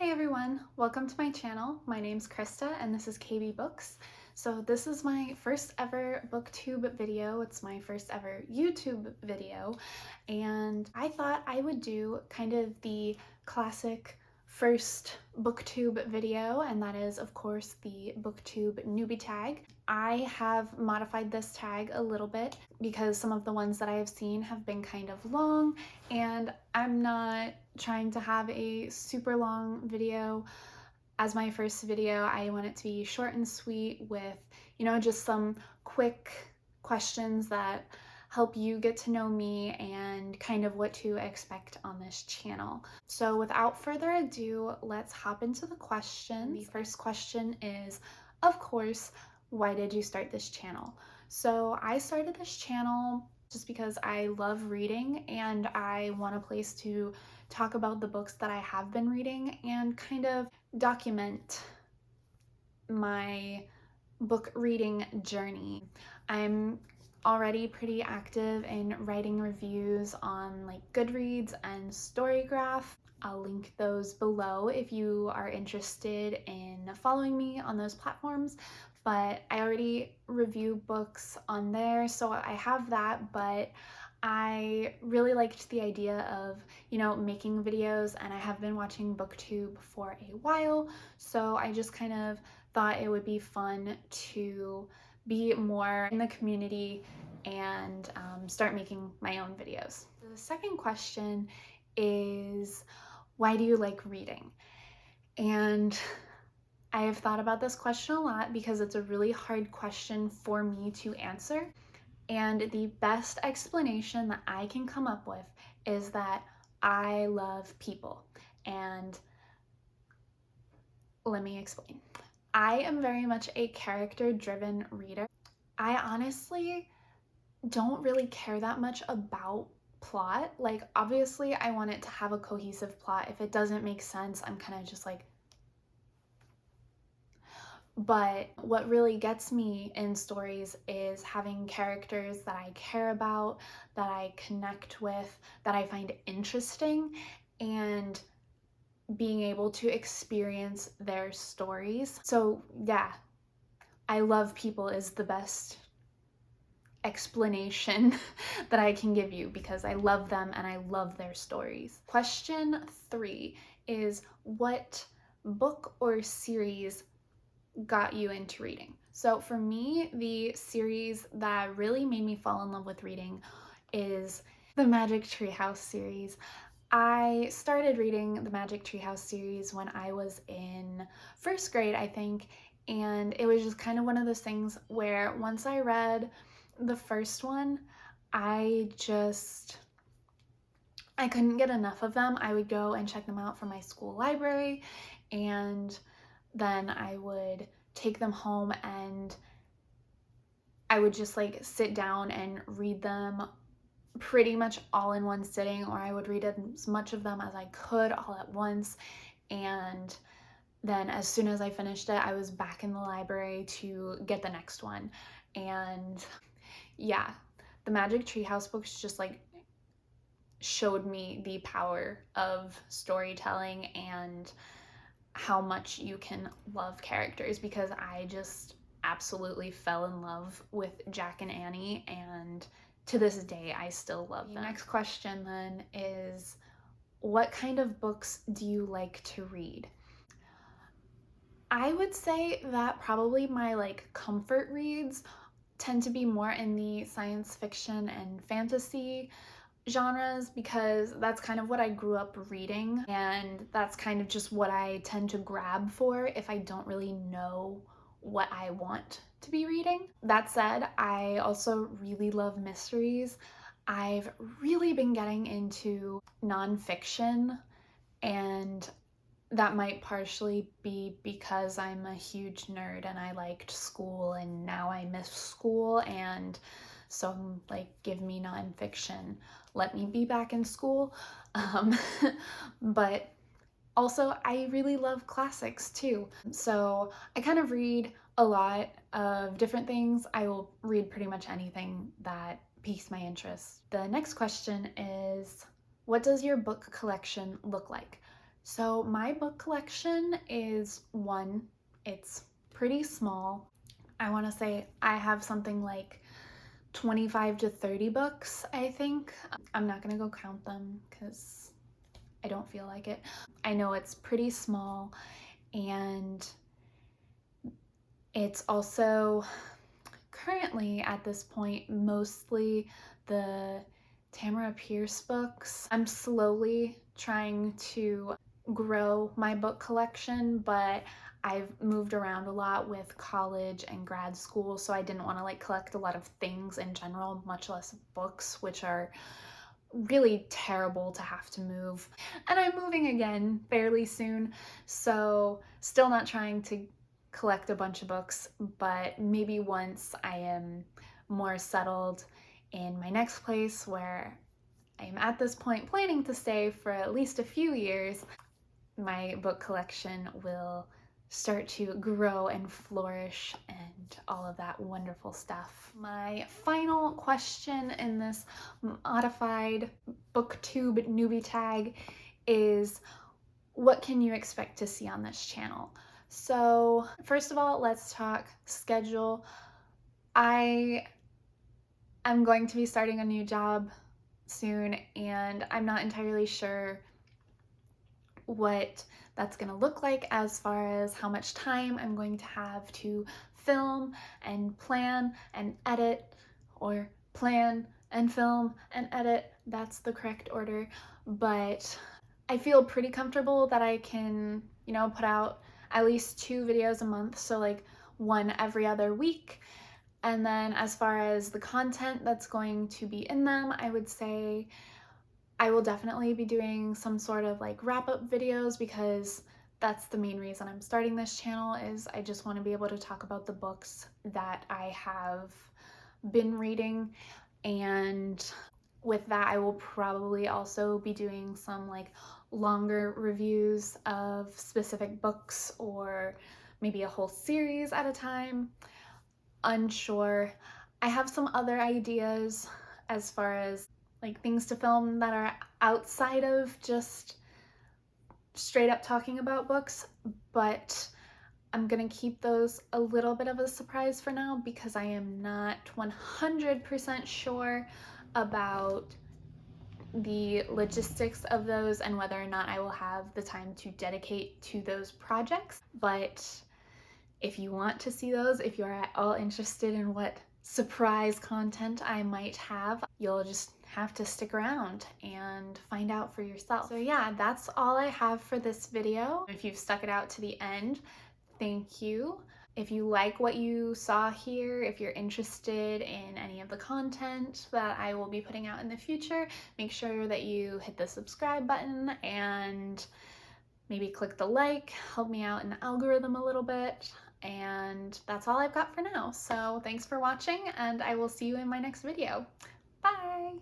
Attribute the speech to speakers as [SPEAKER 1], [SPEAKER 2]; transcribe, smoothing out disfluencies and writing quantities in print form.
[SPEAKER 1] Hi everyone, welcome to my channel. My name's Krista and this is KB Books. So this is my first ever booktube video. It's my first ever YouTube video, and I thought I would do kind of the classic first booktube video, and that is of course the Booktube Newbie tag. I have modified this tag a little bit because some of the ones that I have seen have been kind of long, and I'm not trying to have a super long video as my first video. I want it to be short and sweet with, just some quick questions that help you get to know me and kind of what to expect on this channel. So without further ado, let's hop into the questions. The first question is, of course, why did you start this channel? So I started this channel just because I love reading and I want a place to talk about the books that I have been reading and kind of document my book reading journey. I'm already pretty active in writing reviews on like Goodreads and StoryGraph. I'll link those below if you are interested in following me on those platforms, but I already review books on there, so I have that, but I really liked the idea of, making videos, and I have been watching Booktube for a while, so I just kind of thought it would be fun to be more in the community and start making my own videos. The second question is, why do you like reading? And I have thought about this question a lot because it's a really hard question for me to answer. And the best explanation that I can come up with is that I love people. And let me explain. I am very much a character-driven reader. I honestly don't really care that much about plot. Like, obviously, I want it to have a cohesive plot. If it doesn't make sense, I'm kind of just like, but what really gets me in stories is having characters that I care about, that I connect with, that I find interesting, and being able to experience their stories. So yeah, I love people is the best explanation that I can give you because I love them and I love their stories. Question 3 is, what book or series got you into reading? So for me, the series that really made me fall in love with reading is the Magic Tree House series. I started reading the Magic Tree House series when I was in first grade, I think, and it was just kind of one of those things where once I read the first one, I couldn't get enough of them. I would go and check them out from my school library, and then I would take them home and I would just like sit down and read them pretty much all in one sitting, or I would read as much of them as I could all at once. And then as soon as I finished it, I was back in the library to get the next one. And yeah, the Magic Tree House books just like showed me the power of storytelling and how much you can love characters, because I just absolutely fell in love with Jack and Annie, and to this day I still love them. The next question then is, what kind of books do you like to read? I would say that probably my comfort reads tend to be more in the science fiction and fantasy genres, because that's kind of what I grew up reading, and that's kind of just what I tend to grab for if I don't really know what I want to be reading. That said, I also really love mysteries. I've really been getting into nonfiction, and that might partially be because I'm a huge nerd and I liked school and now I miss school, and so I'm like, give me nonfiction, let me be back in school. But also I really love classics too. So I kind of read a lot of different things. I will read pretty much anything that piques my interest. The next question is, what does your book collection look like? So my book collection is it's pretty small. I want to say I have something like 25 to 30 books, I think. I'm not gonna go count them because I don't feel like it. I know it's pretty small, and it's also currently at this point mostly the Tamara Pierce books. I'm slowly trying to grow my book collection, but I've moved around a lot with college and grad school, so I didn't want to like collect a lot of things in general, much less books, which are really terrible to have to move. And I'm moving again fairly soon, so still not trying to collect a bunch of books, but maybe once I am more settled in my next place where I am at this point planning to stay for at least a few years, my book collection will start to grow and flourish and all of that wonderful stuff. My final question in this modified Booktube Newbie tag is, what can you expect to see on this channel? So first of all, let's talk schedule. I am going to be starting a new job soon, and I'm not entirely sure what that's going to look like as far as how much time I'm going to have to film and plan and edit, or plan and film and edit. That's the correct order. But I feel pretty comfortable that I can, put out at least 2 videos a month, so like one every other week. And then as far as the content that's going to be in them, I would say I will definitely be doing some sort of like wrap-up videos, because that's the main reason I'm starting this channel, is I just want to be able to talk about the books that I have been reading. And with that, I will probably also be doing some like longer reviews of specific books, or maybe a whole series at a time. Unsure. I have some other ideas as far as like things to film that are outside of just straight up talking about books, but I'm gonna keep those a little bit of a surprise for now, because I am not 100% sure about the logistics of those and whether or not I will have the time to dedicate to those projects. But if you want to see those, if you're at all interested in what surprise content I might have, you'll just have to stick around and find out for yourself. So yeah, that's all I have for this video. If you've stuck it out to the end, thank you. If you like what you saw here, if you're interested in any of the content that I will be putting out in the future, make sure that you hit the subscribe button and maybe click the like, help me out in the algorithm a little bit. And that's all I've got for now. So thanks for watching, and I will see you in my next video. Bye!